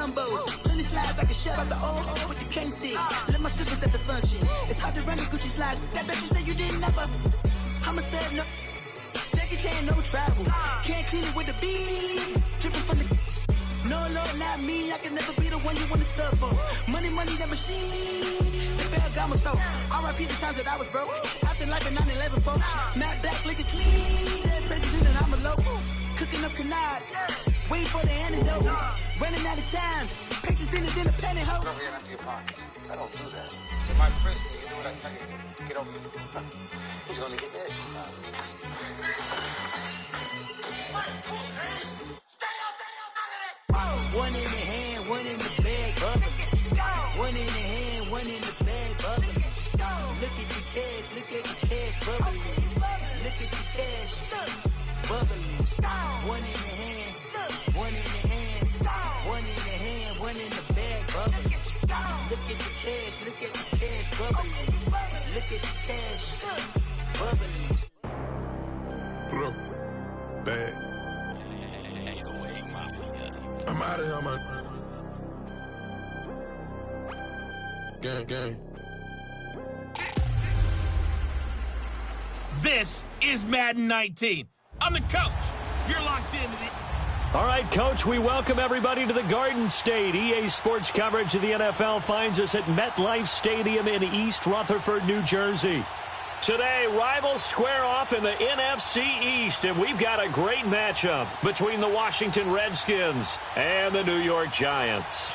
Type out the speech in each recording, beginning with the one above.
Dumbos. Plenty slides, I can shut out the old with the cane stick. Let my slippers at the function. It's hard to run the Gucci slides. That you said you didn't never. I'm a stud, no. Jackie Chan, no travel. Can't clean it with the beat. Dripping from the. No, Lord, not me. I can never be the one you want to stuff for. Money, that machine. They fell down my stove. R.I.P. the times that I was broke. Acting like a 9/11 folks. Matte black, liquor clean. Dead president and I'm a local. Cooking up canard. Waiting for the antidote. Running out of time. Pictures thinner than a pantyhose. Rub your hand into your pockets. I don't do that. In my prison, you do what I tell you. Get over here. He's gonna get this. One in the hand, one in the bag, bubbling. One in the hand, one in the bag, bubbling. Look at the cash, bubbling. Look at the cash, bubbling. One in the hand, one in the hand, one in the hand, one in the bag, bubbling. Look at the cash, bubbling. Look at the cash, bubbling. Bro, bag. I'm out of here, man. Gang. This is Madden 19. I'm the coach. You're locked into the... All right, Coach, we welcome everybody to the Garden State. EA Sports coverage of the NFL finds us at MetLife Stadium in East Rutherford, New Jersey. Today, rivals square off in the NFC East, and we've got a great matchup between the Washington Redskins and the New York Giants.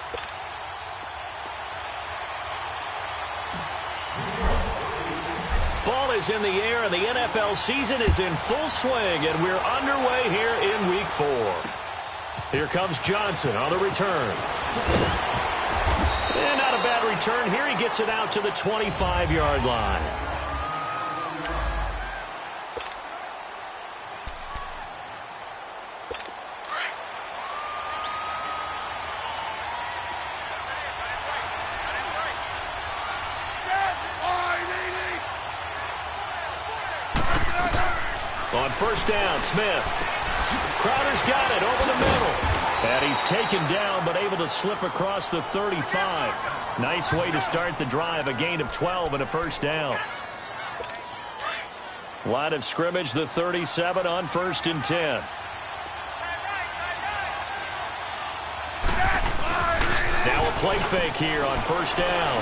Fall is in the air, and the NFL season is in full swing, and we're underway here in Week 4. Here comes Johnson on the return. And not a bad return here. He gets it out to the 25-yard line. On first down, Smith. Crowder's got it over the middle. And he's taken down, but able to slip across the 35. Nice way to start the drive, a gain of 12 and a first down. Line of scrimmage, the 37 on 1st and 10. Now a play fake here on first down.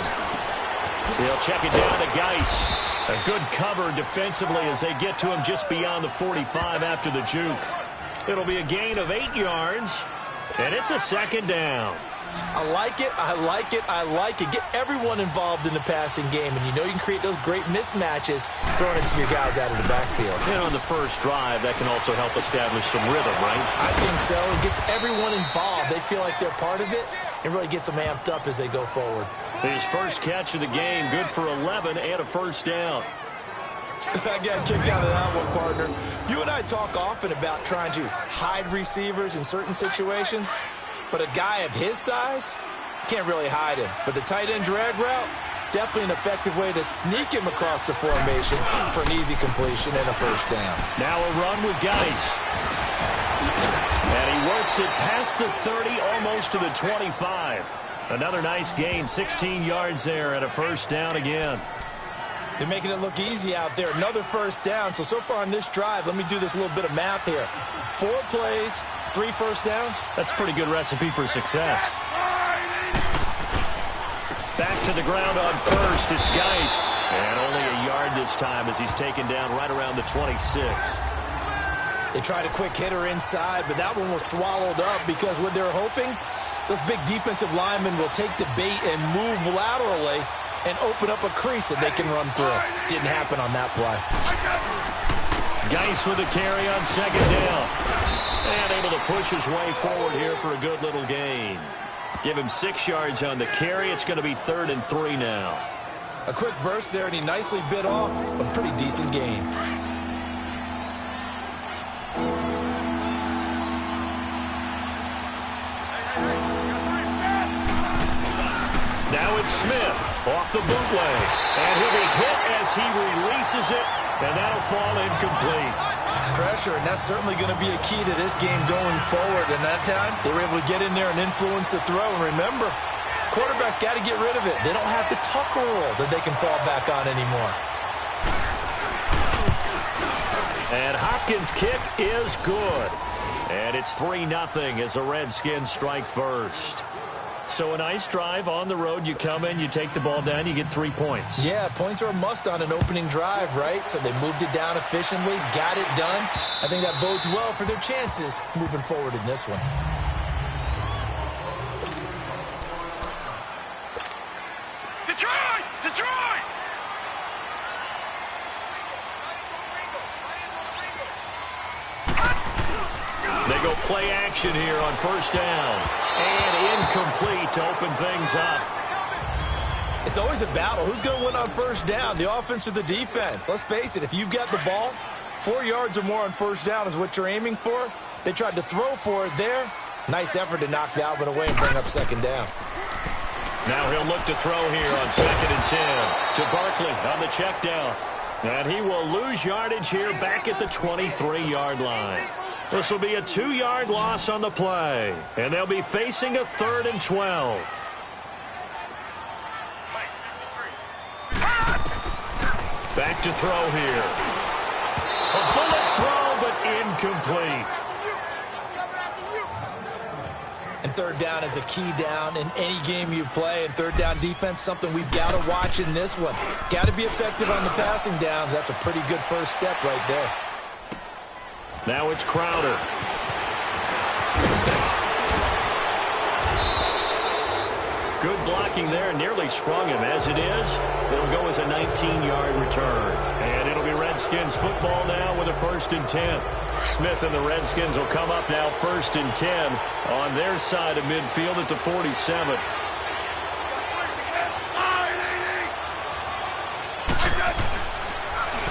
He'll check it down to Geis. A good cover defensively as they get to him just beyond the 45 after the juke. It'll be a gain of 8 yards, and it's a second down. I like it. Get everyone involved in the passing game, and you know you can create those great mismatches throwing it to your guys out of the backfield. And on the first drive, that can also help establish some rhythm, right? I think so. It gets everyone involved. They feel like they're part of it and really gets them amped up as they go forward. His first catch of the game, good for 11 and a first down. I got kicked out of that one, partner. You and I talk often about trying to hide receivers in certain situations, but a guy of his size, can't really hide him. But the tight end drag route, definitely an effective way to sneak him across the formation for an easy completion and a first down. Now a run with Geis. And he works it past the 30, almost to the 25. Another nice gain, 16 yards there and a first down again. They're making it look easy out there. Another first down. So far on this drive, let me do this little bit of math here. 4 plays, 3 first downs. That's a pretty good recipe for success. Back to the ground on first. It's Geis. And only a yard this time as he's taken down right around the 26. They tried a quick hitter inside, but that one was swallowed up because what they're hoping, those big defensive linemen will take the bait and move laterally and open up a crease that they can run through. Didn't happen on that play. Geis with a carry on second down. And able to push his way forward here for a good little gain. Give him 6 yards on the carry. It's going to be 3rd and 3 now. A quick burst there, and he nicely bit off a pretty decent gain. Now it's Smith off the bootleg. And he'll be hit as he releases it, and that'll fall incomplete. Pressure, and that's certainly going to be a key to this game going forward. And that time, they were able to get in there and influence the throw. And remember, quarterbacks got to get rid of it. They don't have the tucker roll that they can fall back on anymore. And Hopkins' kick is good. And it's 3-0 as the Redskins strike first. So a nice drive on the road. You come in, you take the ball down, you get 3 points. Yeah, points are a must on an opening drive, right? So they moved it down efficiently, got it done. I think that bodes well for their chances moving forward in this one. Detroit! Detroit! They go play action here on first down. And incomplete to open things up. It's always a battle. Who's going to win on first down, the offense or the defense? Let's face it, if you've got the ball, 4 yards or more on first down is what you're aiming for. They tried to throw for it there. Nice effort to knock that one away and bring up second down. Now he'll look to throw here on 2nd and 10 to Barkley on the check down. And he will lose yardage here back at the 23-yard line. This will be a 2-yard loss on the play. And they'll be facing a 3rd and 12. Back to throw here. A bullet throw, but incomplete. And third down is a key down in any game you play. And third down defense, something we've got to watch in this one. Got to be effective on the passing downs. That's a pretty good first step right there. Now it's Crowder. Good blocking there, nearly sprung him. As it is, it'll go as a 19-yard return. And it'll be Redskins football now with a 1st and 10. Smith and the Redskins will come up now 1st and 10 on their side of midfield at the 47.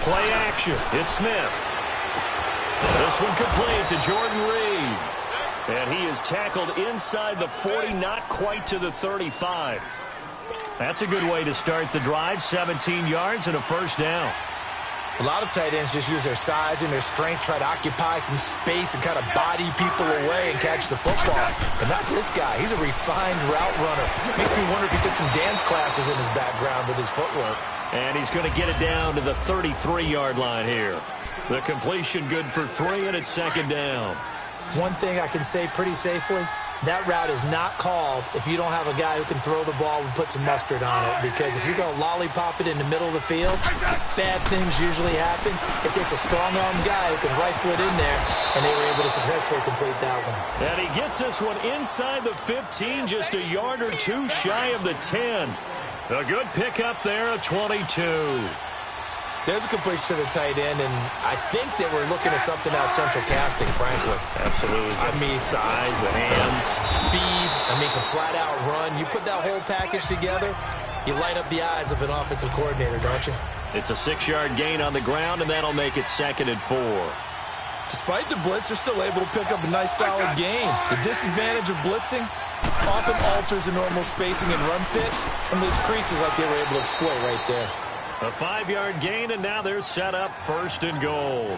Play action. It's Smith. This one complete to Jordan Reed. And he is tackled inside the 40, not quite to the 35. That's a good way to start the drive. 17 yards and a first down. A lot of tight ends just use their size and their strength, try to occupy some space and kind of body people away and catch the football. But not this guy. He's a refined route runner. Makes me wonder if he took some dance classes in his background with his footwork. And he's going to get it down to the 33-yard line here. The completion good for 3, and it's 2nd down. One thing I can say pretty safely, that route is not called if you don't have a guy who can throw the ball and put some mustard on it. Because if you're going to lollipop it in the middle of the field, bad things usually happen. It takes a strong-arm guy who can rifle it in there, and they were able to successfully complete that one. And he gets this one inside the 15, just a yard or two shy of the 10. A good pickup there, a 22. There's a completion to the tight end, and I think that we're looking at something out of central casting, frankly. Absolutely. I mean, size, the hands, speed. I mean, can flat-out run. You put that whole package together, you light up the eyes of an offensive coordinator, don't you? It's a 6-yard gain on the ground, and that'll make it 2nd and 4. Despite the blitz, they're still able to pick up a nice, solid gain. The disadvantage of blitzing often alters the normal spacing and run fits, and leaves creases like they were able to exploit right there. A 5-yard gain, and now they're set up 1st and goal.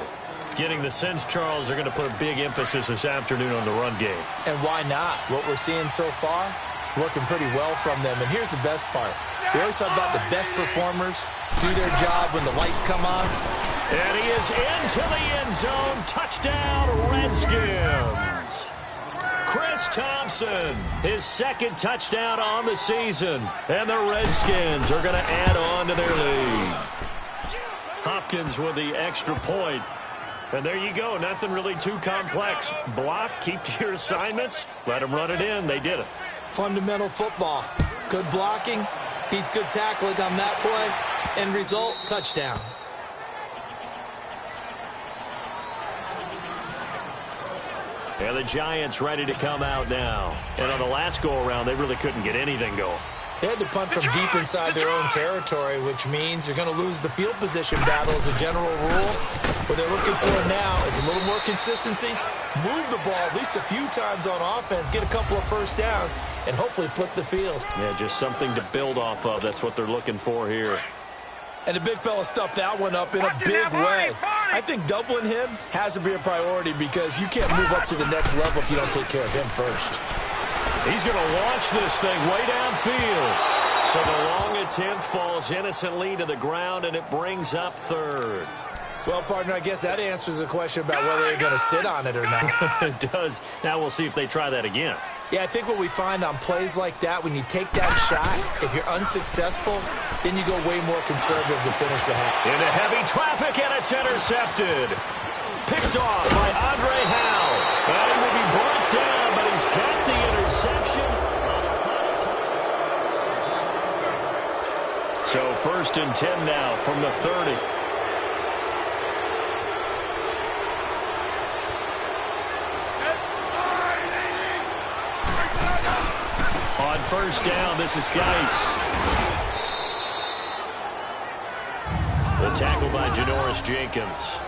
Getting the sense, Charles, they're going to put a big emphasis this afternoon on the run game. And why not? What we're seeing so far, working pretty well from them. And here's the best part. We always talk about the best performers do their job when the lights come on. And he is into the end zone. Touchdown, Redskins. Chris Thompson, his 2nd touchdown on the season. And the Redskins are going to add on to their lead. Hopkins with the extra point. And there you go. Nothing really too complex. Block, keep to your assignments, let them run it in. They did it. Fundamental football. Good blocking beats good tackling on that play. End result, touchdown. And the Giants ready to come out now. And on the last go-around, they really couldn't get anything going. They had to punt from deep inside their own territory, which means you're going to lose the field position battle as a general rule. What they're looking for now is a little more consistency, move the ball at least a few times on offense, get a couple of first downs, and hopefully flip the field. Yeah, just something to build off of. That's what they're looking for here. And the big fella stuffed that one up in a big way. I think doubling him has to be a priority because you can't move up to the next level if you don't take care of him first. He's going to launch this thing way downfield. So the long attempt falls innocently to the ground, and it brings up third. Well, partner, I guess that answers the question about whether they're going to sit on it or not. It does. Now we'll see if they try that again. Yeah, I think what we find on plays like that, when you take that shot, if you're unsuccessful, then you go way more conservative to finish the half. Into heavy traffic, and it's intercepted. Picked off by Andre Howe. And he will be brought down, but he's got the interception. So 1st and 10 now from the 30. On 1st down, this is Geis. The tackle by Janoris Jenkins.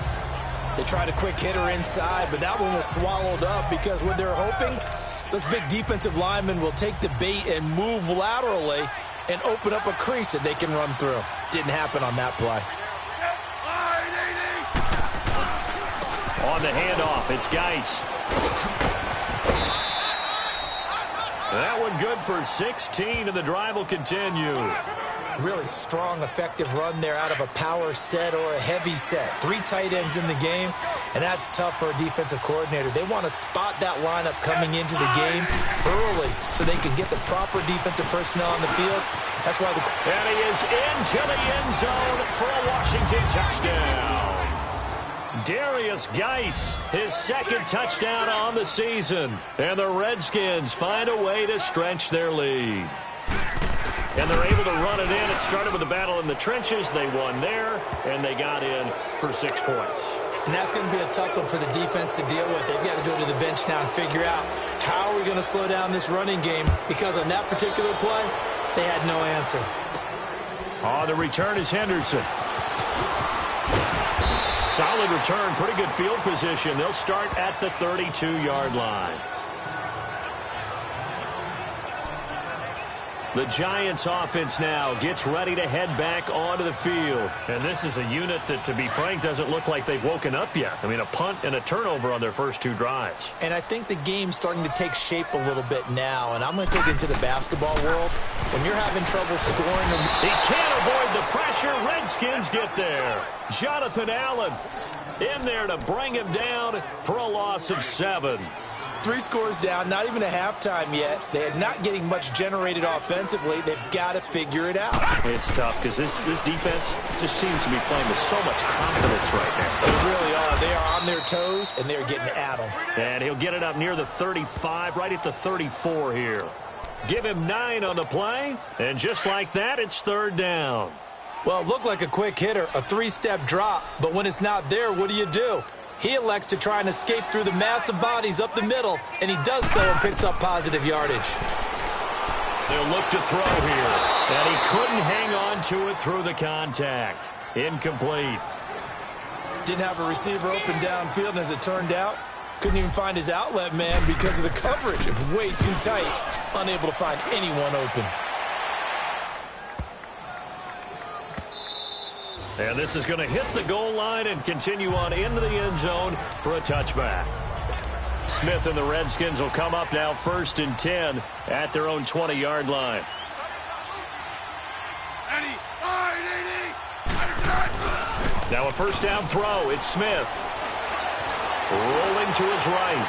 They tried a quick hitter inside, but that one was swallowed up because what they're hoping, those big defensive linemen will take the bait and move laterally and open up a crease that they can run through. Didn't happen on that play. On the handoff, it's Geis. That one good for 16, and the drive will continue. Really strong, effective run there out of a power set or a heavy set. 3 tight ends in the game, and that's tough for a defensive coordinator. They want to spot that lineup coming into the game early so they can get the proper defensive personnel on the field. That's why the... And he is into the end zone for a Washington touchdown. Darius Geis, his 2nd touchdown on the season. And the Redskins find a way to stretch their lead. And they're able to run it in. It started with a battle in the trenches. They won there, and they got in for 6 points. And that's going to be a tough one for the defense to deal with. They've got to go to the bench now and figure out how are we going to slow down this running game, because on that particular play, they had no answer. On the return is Henderson. Solid return, pretty good field position. They'll start at the 32-yard line. The Giants offense now gets ready to head back onto the field. And this is a unit that, to be frank, doesn't look like they've woken up yet. I mean, a punt and a turnover on their first 2 drives. And I think the game's starting to take shape a little bit now. And I'm going to take it into the basketball world. When you're having trouble scoring... He can't avoid the pressure. Redskins get there. Jonathan Allen in there to bring him down for a loss of 7. 3 scores down, not even a halftime yet. They are not getting much generated offensively. They've got to figure it out. It's tough because this defense just seems to be playing with so much confidence right now. They really are. They are on their toes, and they're getting at them. And he'll get it up near the 35, right at the 34 here. Give him 9 on the play, and just like that, it's 3rd down. Well, it looked like a quick hitter, a 3-step drop, but when it's not there, what do? He elects to try and escape through the massive bodies up the middle, and he does so and picks up positive yardage. They'll look to throw here, and he couldn't hang on to it through the contact. Incomplete. Didn't have a receiver open downfield, and as it turned out, couldn't even find his outlet man because of the coverage. It was way too tight, unable to find anyone open. And this is going to hit the goal line and continue on into the end zone for a touchback. Smith and the Redskins will come up now 1st and 10 at their own 20-yard line. Now a 1st down throw. It's Smith. Rolling to his right.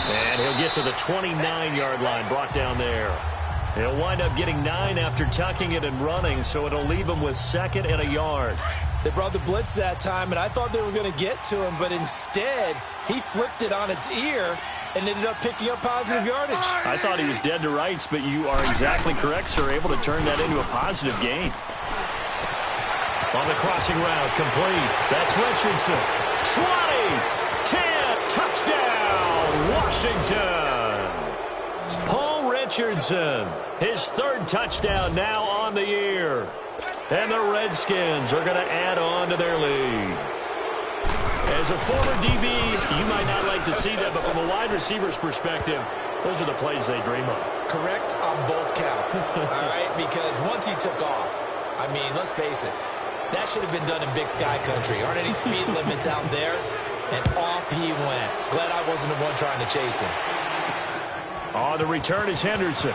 And he'll get to the 29-yard line, brought down there. He'll wind up getting 9 after tucking it and running, so it'll leave him with 2nd and a yard. They brought the blitz that time, and I thought they were going to get to him, but instead, he flipped it on its ear and ended up picking up positive yardage. I thought he was dead to rights, but you are exactly correct, sir, able to turn that into a positive gain. On the crossing route, complete. That's Richardson. 20, 10, touchdown, Washington. Paul Richardson, his 3rd touchdown now on the year. And the Redskins are going to add on to their lead. As a former DB, you might not like to see that, but from a wide receiver's perspective, those are the plays they dream of. Correct on both counts, all right? Because once he took off, I mean, let's face it, That should have been done in Big Sky country. Aren't any speed limits out there? And off he went. Glad I wasn't the one trying to chase him. On the return is Henderson.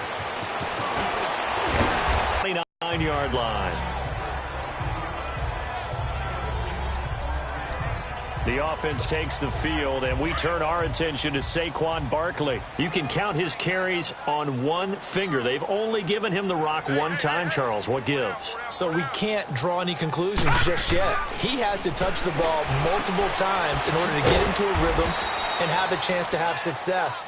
29-yard line. The offense takes the field, and we turn our attention to Saquon Barkley. You can count his carries on one finger. They've only given him the rock one time, Charles. What gives? So we can't draw any conclusions just yet. He has to touch the ball multiple times in order to get into a rhythm and have a chance to have success.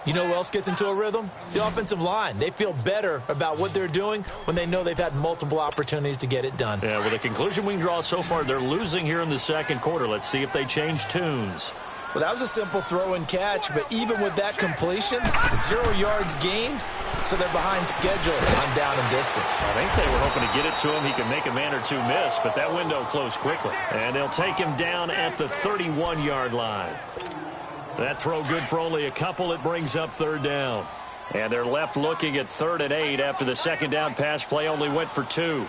You know who else gets into a rhythm? The offensive line. They feel better about what they're doing when they know they've had multiple opportunities to get it done. Yeah, well, the conclusion we can draw so far, they're losing here in the second quarter. Let's see if they change tunes. Well, that was a simple throw and catch, but even with that completion, 0 yards gained, so they're behind schedule on down and distance. I think they were hoping to get it to him. He could make a man or two miss, but that window closed quickly. And they'll take him down at the 31-yard line. That throw good for only a couple. It brings up third down. And they're left looking at 3rd and 8 after the second down pass play only went for 2.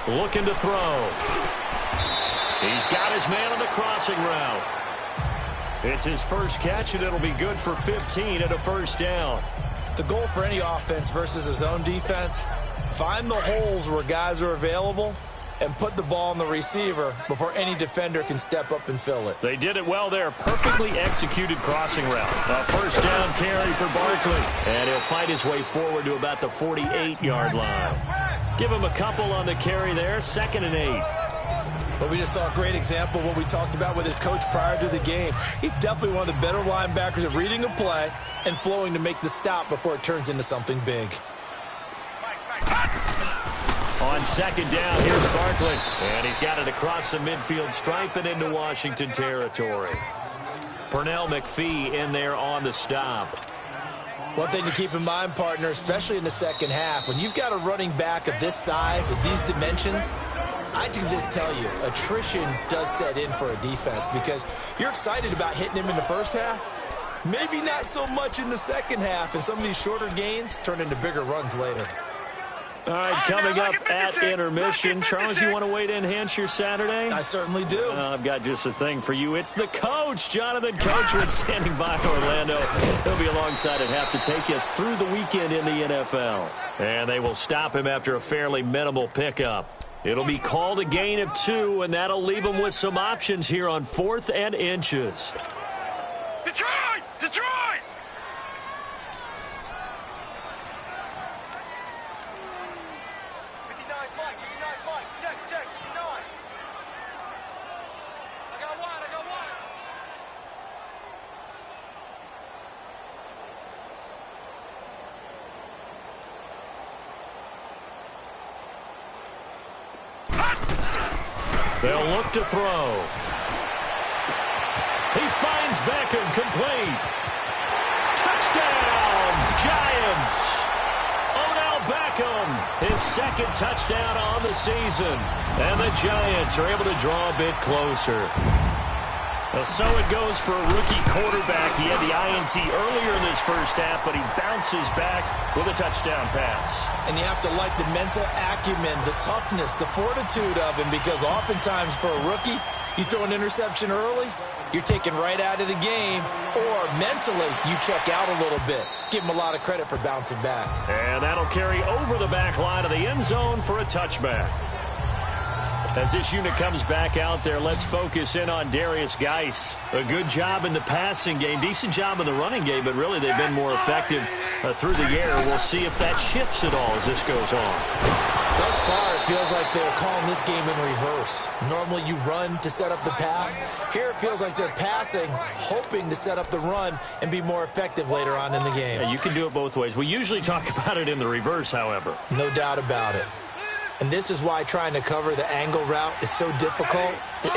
Looking to throw. He's got his man on the crossing route. It's his first catch, and it'll be good for 15 and a first down. The goal for any offense versus a zone defense, find the holes where guys are available and put the ball on the receiver before any defender can step up and fill it. They did it well there. Perfectly executed crossing route. A first down carry for Barkley. And he'll fight his way forward to about the 48-yard line. Give him a couple on the carry there. 2nd and 8. But we just saw a great example of what we talked about with his coach prior to the game. He's definitely one of the better linebackers at reading a play and flowing to make the stop before it turns into something big. On 2nd down, here's Barkley. And he's got it across the midfield stripe and into Washington territory. Pernell McPhee in there on the stop. One thing to keep in mind, partner, especially in the second half, when you've got a running back of this size, of these dimensions, I can just tell you, attrition does set in for a defense because you're excited about hitting him in the first half. Maybe not so much in the second half, and some of these shorter gains turn into bigger runs later. All right, coming up at intermission. Charles, you want to wait to enhance your Saturday? I certainly do. I've got just a thing for you. It's the coach, Jonathan Coachman, standing by Orlando. He'll be alongside at half to take us through the weekend in the NFL. And they will stop him after a fairly minimal pickup. It'll be called a gain of 2, and that'll leave him with some options here on 4th and inches. Detroit! Detroit! They'll look to throw. He finds Beckham complete. Touchdown, Giants. Odell Beckham, his 2nd touchdown on the season. And the Giants are able to draw a bit closer. So it goes for a rookie quarterback. He had the INT earlier in this first half, but he bounces back with a touchdown pass. And you have to like the mental acumen, the toughness, the fortitude of him, because oftentimes for a rookie, you throw an interception early, you're taken right out of the game, or mentally you check out a little bit. Give him a lot of credit for bouncing back. And that'll carry over the back line of the end zone for a touchback. As this unit comes back out there, let's focus in on Darius Geis. A good job in the passing game, decent job in the running game, but really they've been more effective through the air. We'll see if that shifts at all as this goes on. Thus far, it feels like they're calling this game in reverse. Normally you run to set up the pass. Here it feels like they're passing, hoping to set up the run and be more effective later on in the game. Yeah, you can do it both ways. We usually talk about it in the reverse, however. No doubt about it. And this is why trying to cover the angle route is so difficult.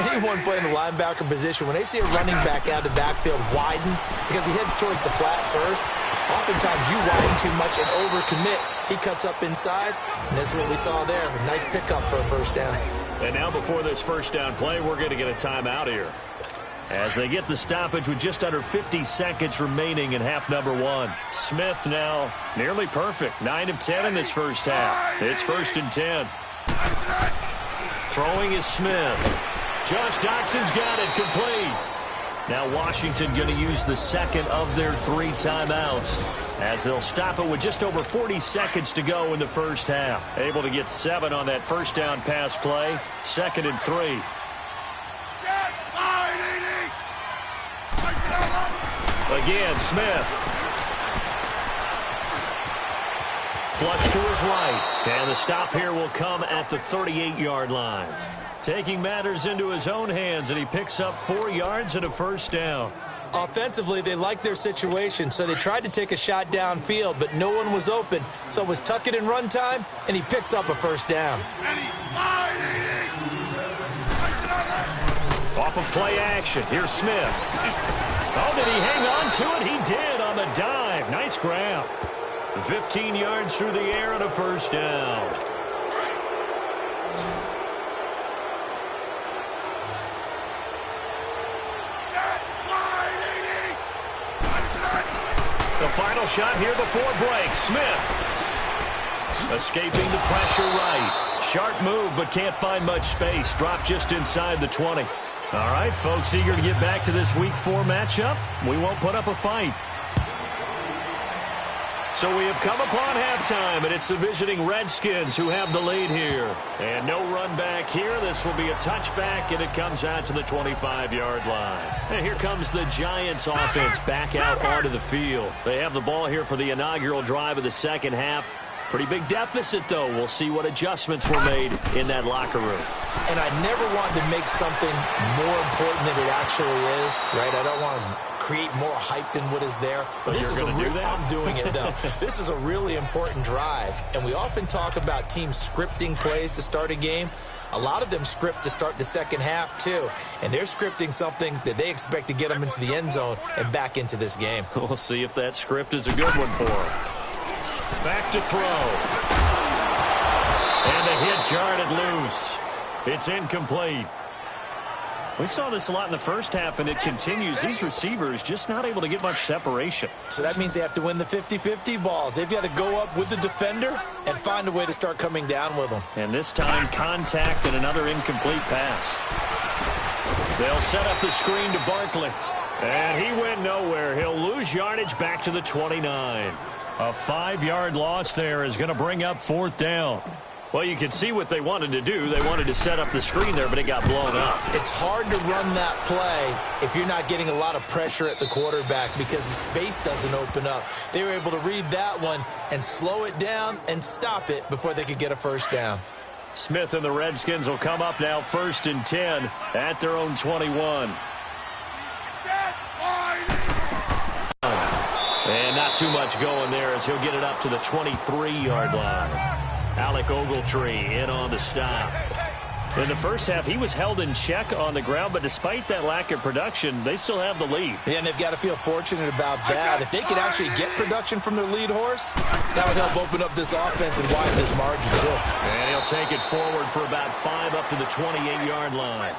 Anyone playing the linebacker position, when they see a running back out of the backfield widen because he heads towards the flat first, oftentimes you widen too much and overcommit. He cuts up inside, and that's what we saw there. A nice pickup for a first down. And now before this first down play, we're going to get a timeout here. as they get the stoppage with just under 50 seconds remaining in half number one. Smith now nearly perfect. 9 of 10 in this first half. It's 1st and 10. Throwing is Smith. Josh Doxson's got it complete. Now Washington going to use the second of their 3 timeouts as they'll stop it with just over 40 seconds to go in the first half. Able to get 7 on that first down pass play. 2nd and 3. Again, Smith. Flush to his right. And the stop here will come at the 38-yard line. Taking matters into his own hands, and he picks up 4 yards and a first down. Offensively, they liked their situation, so they tried to take a shot downfield, but no one was open. So it was tuck it in run time, and he picks up a first down. Off of play action, here's Smith. Oh, did he hang on to it? He did on the dive. Nice grab. 15 yards through the air and a first down. The final shot here before break. Smith escaping the pressure right. Sharp move, but can't find much space. Dropped just inside the 20. All right, folks, eager to get back to this Week 4 matchup. We won't put up a fight. So we have come upon halftime, and it's the visiting Redskins who have the lead here. And no run back here. This will be a touchback, and it comes out to the 25-yard line. And here comes the Giants offense back out onto the field. They have the ball here for the inaugural drive of the second half. Pretty big deficit, though. We'll see what adjustments were made in that locker room. And I never wanted to make something more important than it actually is, right? I don't want to create more hype than what is there. But this is I'm doing it, though. This is a really important drive. And we often talk about teams scripting plays to start a game. A lot of them script to start the second half, too. And they're scripting something that they expect to get them into the end zone and back into this game. We'll see if that script is a good one for them. Back to throw. And the hit jarred it loose. It's incomplete. We saw this a lot in the first half, and it continues. These receivers just not able to get much separation. So that means they have to win the 50-50 balls. They've got to go up with the defender and find a way to start coming down with them. And this time, contact and another incomplete pass. They'll set up the screen to Barkley. And he went nowhere. He'll lose yardage back to the 29. A 5-yard loss there is going to bring up 4th down. Well, you can see what they wanted to do. They wanted to set up the screen there, but it got blown up. It's hard to run that play if you're not getting a lot of pressure at the quarterback because the space doesn't open up. They were able to read that one and slow it down and stop it before they could get a first down. Smith and the Redskins will come up now 1st and 10 at their own 21. And not too much going there as he'll get it up to the 23-yard line. Alec Ogletree in on the stop. In the first half, he was held in check on the ground, but despite that lack of production, they still have the lead. Yeah, and they've got to feel fortunate about that. If they could actually get production from their lead horse, that would help open up this offense and widen this margin, too. And he'll take it forward for about 5 up to the 28-yard line.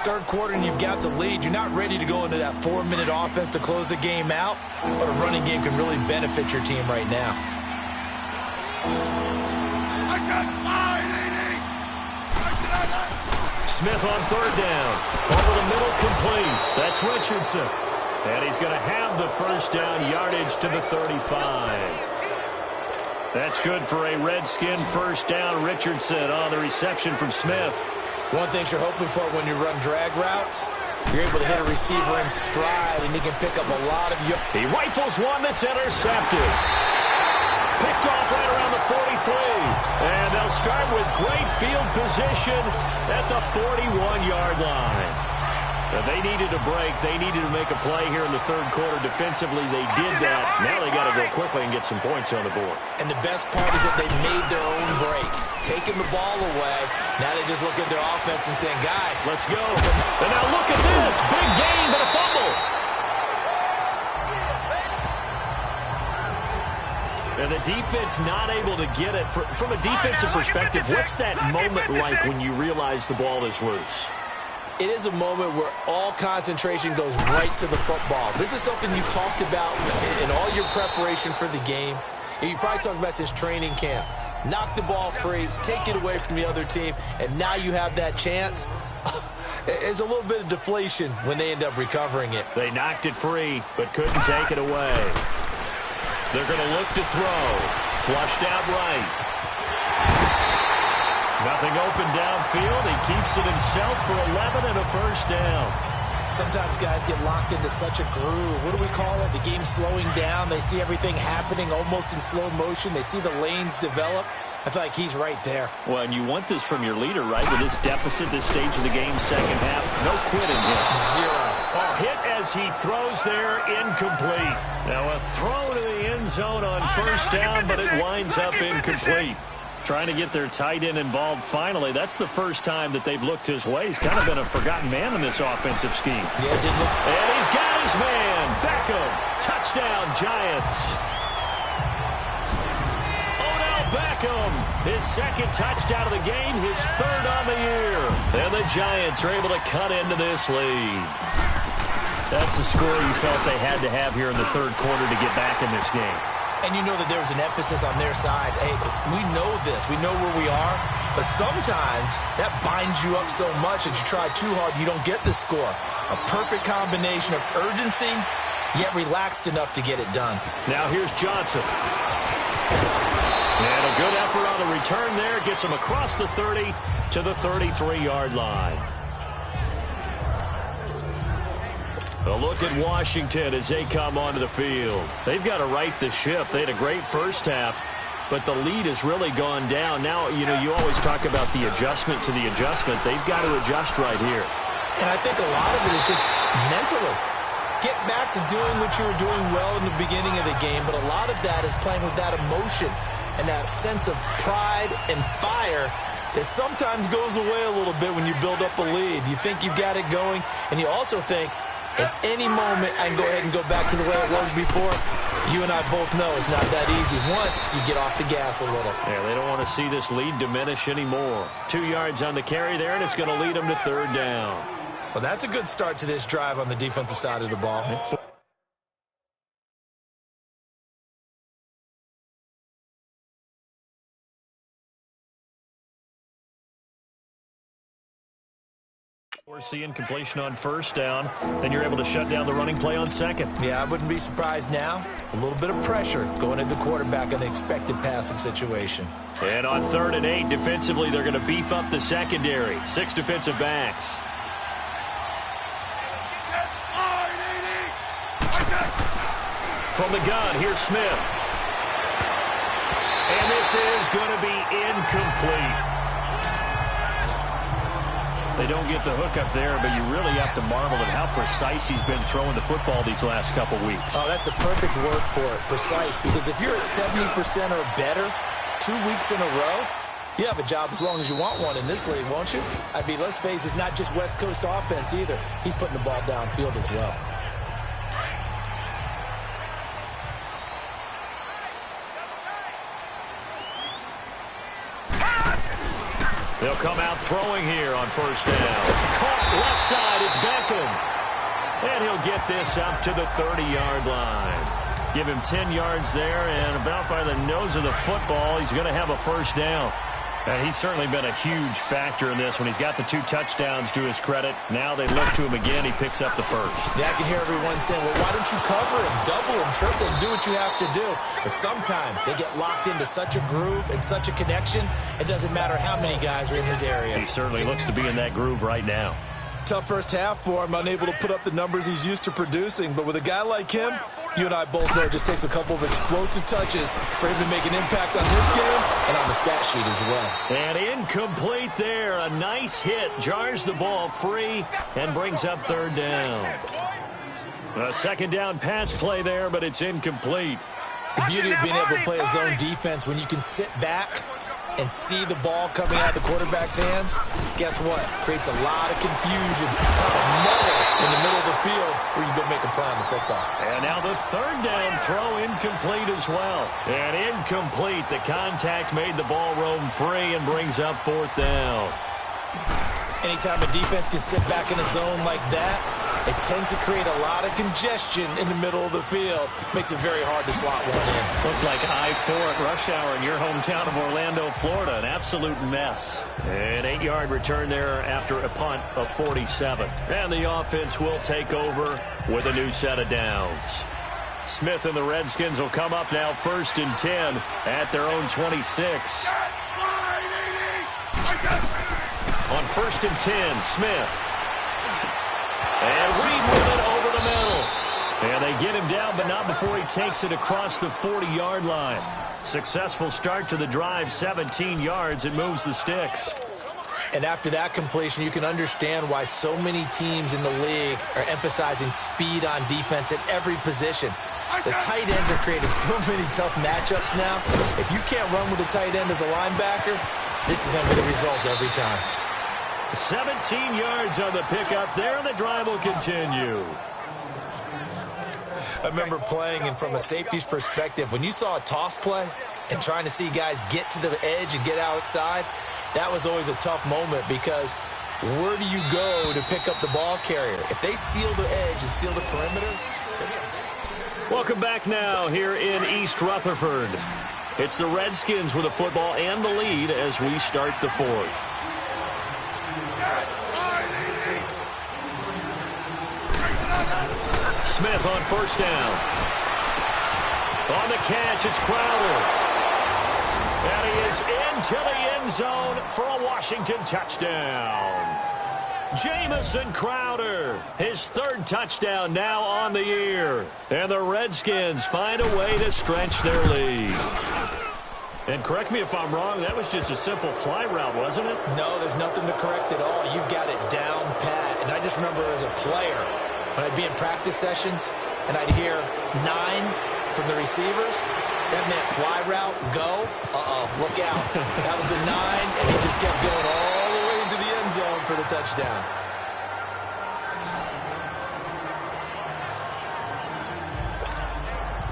Third quarter and you've got the lead. You're not ready to go into that 4-minute offense to close the game out, but a running game can really benefit your team right now. Smith on 3rd down. Over the middle, complete. That's Richardson. And he's going to have the first down, yardage to the 35. That's good for a Redskin first down. Richardson on the reception from Smith. One thing you're hoping for when you run drag routes, you're able to hit a receiver in stride, and he can pick up a lot of you. He rifles one that's intercepted. Picked off right around the 43. And they'll start with great field position at the 41-yard line. They needed a break. They needed to make a play here in the third quarter. Defensively, they did that. Now they got to go quickly and get some points on the board. And the best part is that they made their own break, taking the ball away. Now they just look at their offense and saying, guys, let's go. And now look at this. Big gain, but a fumble. And the defense not able to get it. From a defensive perspective, what's that moment like when you realize the ball is loose? it is a moment where all concentration goes right to the football. This is something you've talked about in all your preparation for the game. And you probably talked about since training camp. Knock the ball free, take it away from the other team, and now you have that chance. There's a little bit of deflation when they end up recovering it. They knocked it free, but couldn't take it away. They're going to look to throw. Flushed out right. Nothing open downfield. He keeps it himself for 11 and a first down. Sometimes guys get locked into such a groove. What do we call it? The game's slowing down. They see everything happening almost in slow motion. They see the lanes develop. I feel like he's right there. Well, and you want this from your leader, right? With this deficit, this stage of the game, second half. No quitting him. Zero. A hit as he throws there, incomplete. Now a throw to the end zone on first down, but it winds up incomplete. Trying to get their tight end involved finally. That's the first time that they've looked his way. He's kind of been a forgotten man in this offensive scheme. Yeah, didn't it? And he's got his man. Beckham. Touchdown, Giants. Beckham, his second touchdown of the game, his third on the year. And the Giants are able to cut into this lead. That's the score you felt they had to have here in the third quarter to get back in this game. And you know that there was an emphasis on their side. Hey, we know this. We know where we are. But sometimes that binds you up so much that you try too hard, you don't get the score. A perfect combination of urgency, yet relaxed enough to get it done. Now here's Johnson. And a good effort on the return there. Gets him across the 30 to the 33-yard line. A look at Washington as they come onto the field. They've got to right the ship. They had a great first half, but the lead has really gone down. Now, you know, you always talk about the adjustment to the adjustment. They've got to adjust right here. And I think a lot of it is just mentally. Get back to doing what you were doing well in the beginning of the game, but a lot of that is playing with that emotion and that sense of pride and fire that sometimes goes away a little bit when you build up a lead. You think you've got it going, and you also think, at any moment, I can go ahead and go back to the way it was before. You and I both know it's not that easy once you get off the gas a little. Yeah, they don't want to see this lead diminish anymore. 2 yards on the carry there, and it's going to lead them to third down. Well, that's a good start to this drive on the defensive side of the ball. Seeing completion on first down, then you're able to shut down the running play on second. Yeah, I wouldn't be surprised now. A little bit of pressure going into the quarterback in an expected passing situation. And on 3rd and 8, defensively, they're going to beef up the secondary. 6 defensive backs. From the gun, here's Smith. And this is going to be incomplete. They don't get the hook up there, but you really have to marvel at how precise he's been throwing the football these last couple weeks. Oh, that's the perfect word for it, precise. Because if you're at 70% or better 2 weeks in a row, you have a job as long as you want one in this league, won't you? I mean, let's face it, it's not just West Coast offense either. He's putting the ball downfield as well. They'll come out throwing here on first down. Caught left side, it's Beckham. And he'll get this up to the 30-yard line. Give him 10 yards there, and about by the nose of the football, he's going to have a first down. And he's certainly been a huge factor in this when he's got the 2 touchdowns to his credit. Now they look to him again. He picks up the first. Yeah, I can hear everyone saying, well, why don't you cover him, double him, triple him, do what you have to do. But sometimes they get locked into such a groove and such a connection, it doesn't matter how many guys are in his area. He certainly looks to be in that groove right now. Tough first half for him, unable to put up the numbers he's used to producing. But with a guy like him, you and I both know it just takes a couple of explosive touches for him to make an impact on this game and on the stat sheet as well. And incomplete there. A nice hit. Jars the ball free and brings up third down. A second down pass play there, but it's incomplete. The beauty of being able to play a zone defense when you can sit back and see the ball coming out of the quarterback's hands, guess what? Creates a lot of confusion, kind of muddle in the middle of the field where you go make a play on the football. And now the third down throw incomplete as well. And incomplete. The contact made the ball roam free and brings up fourth down. Anytime a defense can sit back in a zone like that, it tends to create a lot of congestion in the middle of the field. Makes it very hard to slot one in. Looked like I-4 at rush hour in your hometown of Orlando, Florida. An absolute mess. An 8-yard return there after a punt of 47. And the offense will take over with a new set of downs. Smith and the Redskins will come up now 1st and 10 at their own 26. On 1st and 10, Smith. And Reed with it over the middle. And they get him down, but not before he takes it across the 40-yard line. Successful start to the drive, 17 yards. It moves the sticks. And after that completion, you can understand why so many teams in the league are emphasizing speed on defense at every position. The tight ends are creating so many tough matchups now. If you can't run with a tight end as a linebacker, this is going to be the result every time. 17 yards on the pickup there, and the drive will continue. I remember playing, and from a safety's perspective, when you saw a toss play and trying to see guys get to the edge and get outside, that was always a tough moment because where do you go to pick up the ball carrier? If they seal the edge and seal the perimeter. Welcome back now here in East Rutherford. It's the Redskins with the football and the lead as we start the 4th. Smith on 1st down. On the catch, it's Crowder. And he is into the end zone for a Washington touchdown. Jamison Crowder, his 3rd touchdown now on the year. And the Redskins find a way to stretch their lead. And correct me if I'm wrong, that was just a simple fly route, wasn't it? No, there's nothing to correct at all. You've got it down pat. And I just remember as a player, when I'd be in practice sessions and I'd hear 9 from the receivers, that meant fly route, go, look out. That was the 9, and he just kept going all the way into the end zone for the touchdown.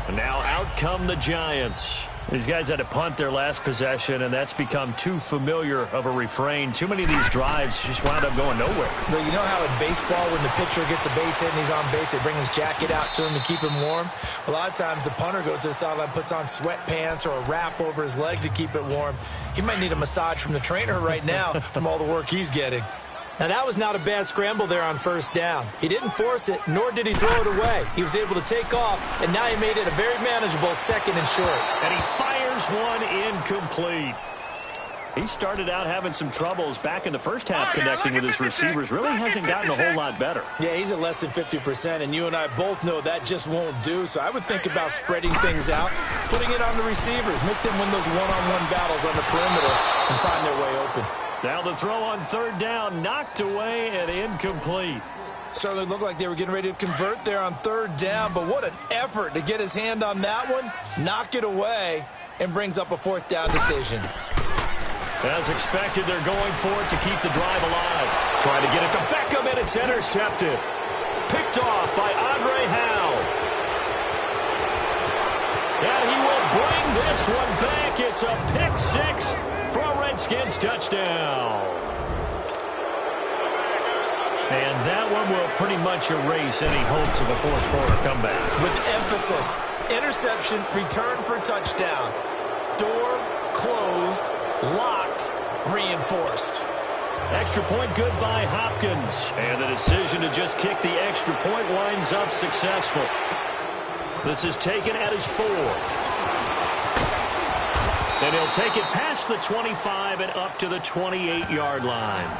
And now out come the Giants. These guys had to punt their last possession, and that's become too familiar of a refrain. Too many of these drives just wound up going nowhere. Well, you know how in baseball when the pitcher gets a base hit and he's on base, they bring his jacket out to him to keep him warm? A lot of times the punter goes to the sideline, puts on sweatpants or a wrap over his leg to keep it warm. He might need a massage from the trainer right now from all the work he's getting. Now, that was not a bad scramble there on 1st down. He didn't force it, nor did he throw it away. He was able to take off, and now he made it a very manageable 2nd and short. And he fires one incomplete. He started out having some troubles back in the first half connecting with his receivers. Really hasn't gotten a whole lot better. Yeah, he's at less than 50%, and you and I both know that just won't do. So I would think about spreading things out, putting it on the receivers, make them win those one-on-one battles on the perimeter and find their way open. Now the throw on 3rd down, knocked away and incomplete. Certainly looked like they were getting ready to convert there on 3rd down, but what an effort to get his hand on that one, knock it away, and brings up a 4th down decision. As expected, they're going for it to keep the drive alive. Trying to get it to Beckham, and it's intercepted. Picked off by Andre Howe. And he will bring this one back. It's a pick 6 for a Redskins touchdown. And that one will pretty much erase any hopes of a 4th quarter comeback. With emphasis, interception, return for touchdown. Door closed, locked, reinforced. Extra point good by Hopkins. And the decision to just kick the extra point winds up successful. This is taken at his 4. And he'll take it past the 25 and up to the 28-yard line.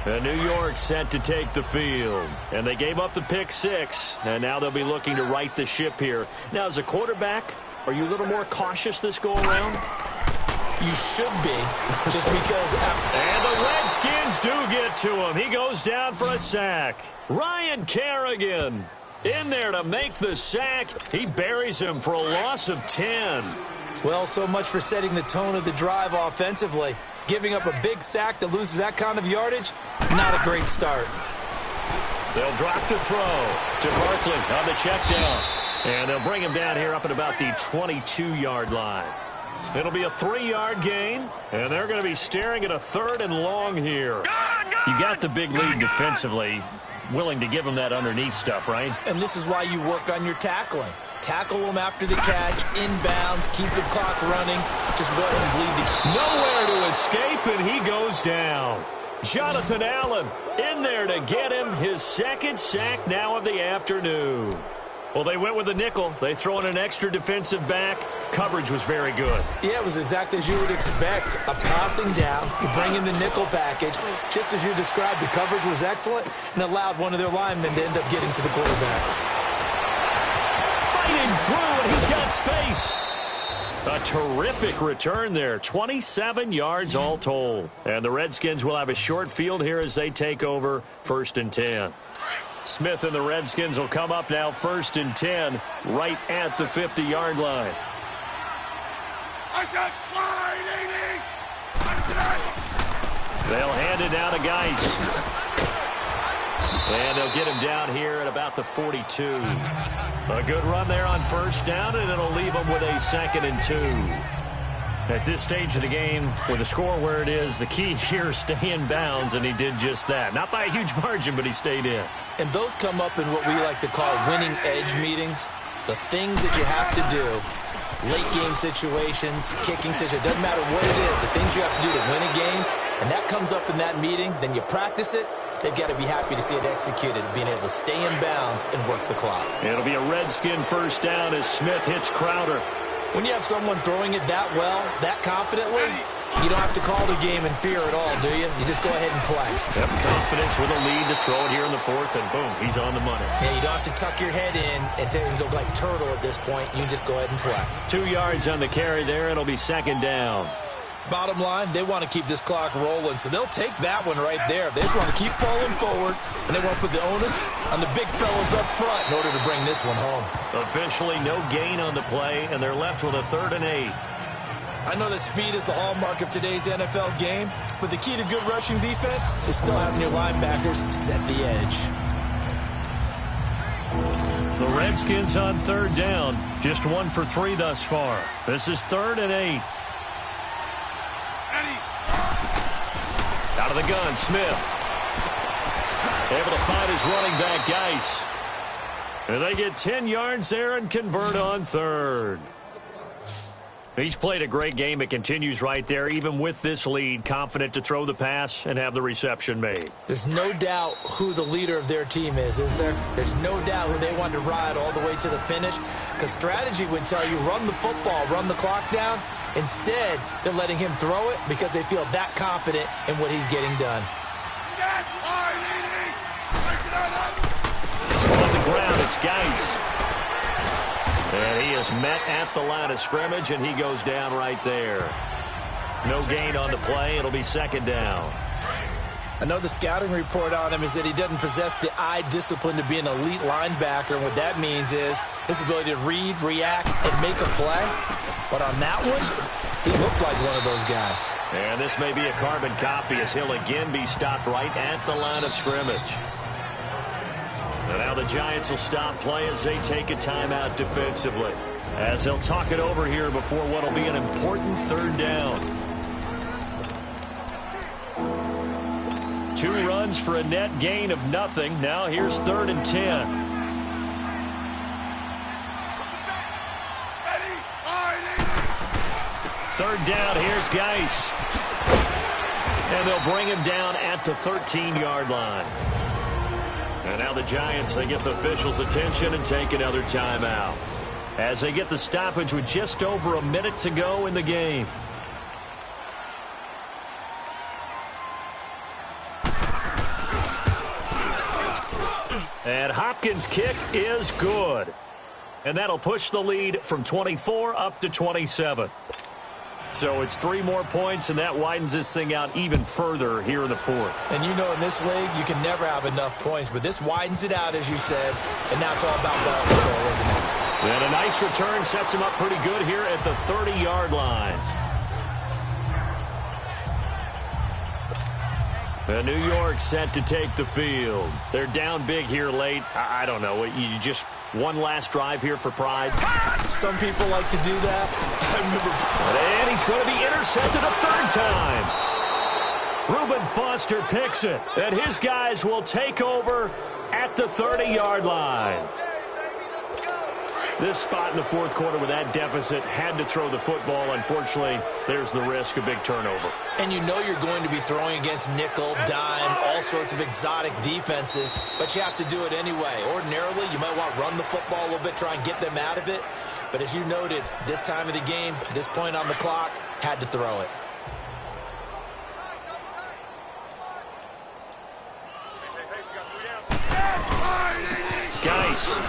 And New York set to take the field. And they gave up the pick 6. And now they'll be looking to right the ship here. Now, as a quarterback, are you a little more cautious this go-around? You should be, just because... And the Redskins do get to him. He goes down for a sack. Ryan Kerrigan in there to make the sack. He buries him for a loss of 10. Well, so much for setting the tone of the drive offensively. Giving up a big sack that loses that kind of yardage, not a great start. They'll drop the throw to Barkley on the check down. And they'll bring him down here up at about the 22-yard line. It'll be a 3-yard gain, and they're going to be staring at a 3rd and long here. You got the big lead defensively, willing to give them that underneath stuff, right? And this is why you work on your tackling. Tackle them after the catch, inbounds, keep the clock running, just let them bleed. Nowhere to escape, and he goes down. Jonathan Allen in there to get him his 2nd sack now of the afternoon. Well, they went with a nickel. They throw in an extra defensive back. Coverage was very good. Yeah, it was exactly as you would expect. A passing down, you bring in the nickel package. Just as you described, the coverage was excellent and allowed one of their linemen to end up getting to the quarterback. Fighting through, and he's got space. A terrific return there. 27 yards all told. And the Redskins will have a short field here as they take over 1st and 10. Smith and the Redskins will come up now 1st and 10 right at the 50-yard line. They'll hand it down to Geis. And they'll get him down here at about the 42. A good run there on 1st down, and it'll leave them with a 2nd and 2. At this stage of the game, with the score where it is, the key here is stay in bounds, and he did just that. Not by a huge margin, but he stayed in. And those come up in what we like to call winning edge meetings. The things that you have to do, late game situations, kicking situations, doesn't matter what it is, the things you have to do to win a game, and that comes up in that meeting, then you practice it. They've got to be happy to see it executed, being able to stay in bounds and work the clock. It'll be a Redskin 1st down as Smith hits Crowder. When you have someone throwing it that well, that confidently, you don't have to call the game in fear at all, do you? You just go ahead and play. Yep, confidence with a lead to throw it here in the 4th, and boom, he's on the money. Yeah, you don't have to tuck your head in and go like turtle at this point. You just go ahead and play. 2 yards on the carry there. It'll be 2nd down. Bottom line, they want to keep this clock rolling, so they'll take that one right there. They just want to keep falling forward, and they want to put the onus on the big fellas up front in order to bring this one home. Officially no gain on the play, and they're left with a 3rd and 8. I know that speed is the hallmark of today's NFL game, but the key to good rushing defense is still having your linebackers set the edge. The Redskins on 3rd down, just 1 for 3 thus far. This is 3rd and 8. Out of the gun, Smith. Able to find his running back, Geis. And they get 10 yards there and convert on 3rd. He's played a great game. It continues right there, even with this lead, confident to throw the pass and have the reception made. There's no doubt who the leader of their team is there? There's no doubt who they want to ride all the way to the finish, because strategy would tell you run the football, run the clock down. Instead, they're letting him throw it because they feel that confident in what he's getting done. On the ground, it's Geis. And he is met at the line of scrimmage, and he goes down right there. No gain on the play. It'll be 2nd down. I know the scouting report on him is that he doesn't possess the eye discipline to be an elite linebacker, and what that means is his ability to read, react, and make a play. But on that one, he looked like one of those guys. And this may be a carbon copy as he'll again be stopped right at the line of scrimmage. And now the Giants will stop play as they take a timeout defensively, as they'll talk it over here before what will be an important 3rd down. 2 runs for a net gain of nothing. Now here's 3rd and 10. Third down, here's Geis. And they'll bring him down at the 13-yard line. And now the Giants, they get the officials' attention and take another timeout, as they get the stoppage with just over a minute to go in the game. And Hopkins' kick is good. And that'll push the lead from 24 up to 27. So it's 3 more points, and that widens this thing out even further here in the 4th. And you know in this league, you can never have enough points, but this widens it out, as you said, and now it's all about ball control, isn't it? And a nice return sets him up pretty good here at the 30-yard line. New York set to take the field. They're down big here late. I don't know. You just one last drive here for pride? Some people like to do that. And he's going to be intercepted a third time. Reuben Foster picks it. And his guys will take over at the 30-yard line. This spot in the fourth quarter with that deficit had to throw the football. Unfortunately, there's the risk of big turnover. And you know you're going to be throwing against nickel, dime, all sorts of exotic defenses, but you have to do it anyway. Ordinarily, you might want to run the football a little bit, try and get them out of it. But as you noted, this time of the game, this point on the clock, had to throw it. Geis.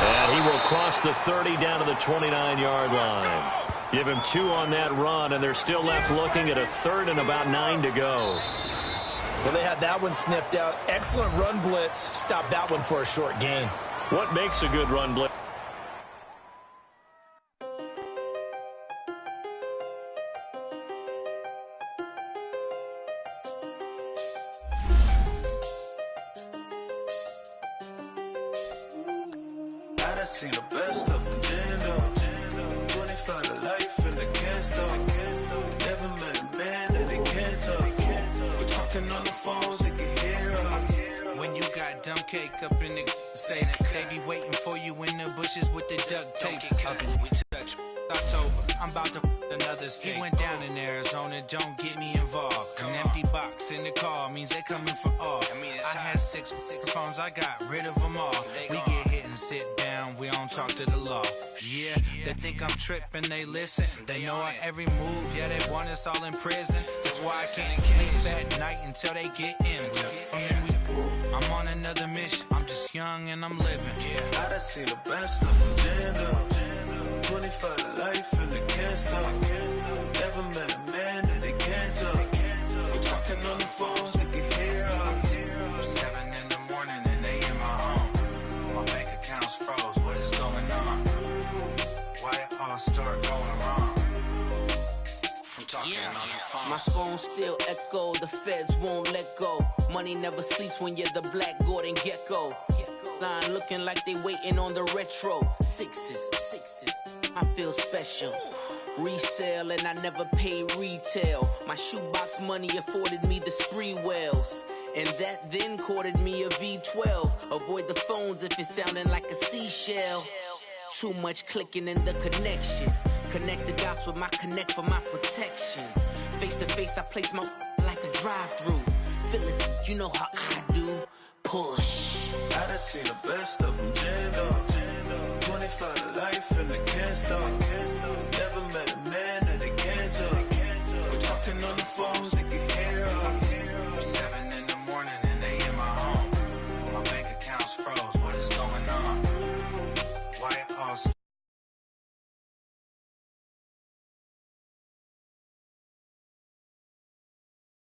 And he will cross the 30 down to the 29-yard line. Give him 2 on that run, and they're still left looking at a third and about 9 to go. Well, they had that one sniffed out. Excellent run blitz. Stopped that one for a short gain. What makes a good run blitz? Seen the best of them, Jando. 25 to life in the can't stop. Never met a man that they can't talk. We're talking on the phones, they can hear us. When you got dumb cake up in the say that they be waiting for you in the bushes with the duct tape. Up in we touch October. I'm about to another state. He went down in Arizona, don't get me involved. An empty box in the car means they coming for all. I had six phones, I got rid of them all. We get hit and sit down, we don't talk to the law. Yeah, they think I'm tripping, they listen. They know our every move, yeah, they want us all in prison. That's why I can't sleep at night until they get in. I'm on another mission, I'm just young and I'm living. I done seen the best of them, Jando. 25 to life in the can't stop. Never met a man that they can't talk. We're talking on the phones, they can hear us. 7 in the morning and they in my home. My bank account's froze, what is going on? Why it all start going wrong? From talking on the phone. My phone still echo, the feds won't let go. Money never sleeps when you're the Black Gordon Gecko. Line looking like they waiting on the retro. Sixes, I feel special. Resale and I never pay retail. My shoebox money afforded me the spree wells. And that then courted me a V12. Avoid the phones if it's sounding like a seashell. Too much clicking in the connection. Connect the dots with my connect for my protection. Face to face, I place my like a drive-through. Feeling, you know how I do. Push. I done seen the best of them, Jando. 25 to life in the can't stop.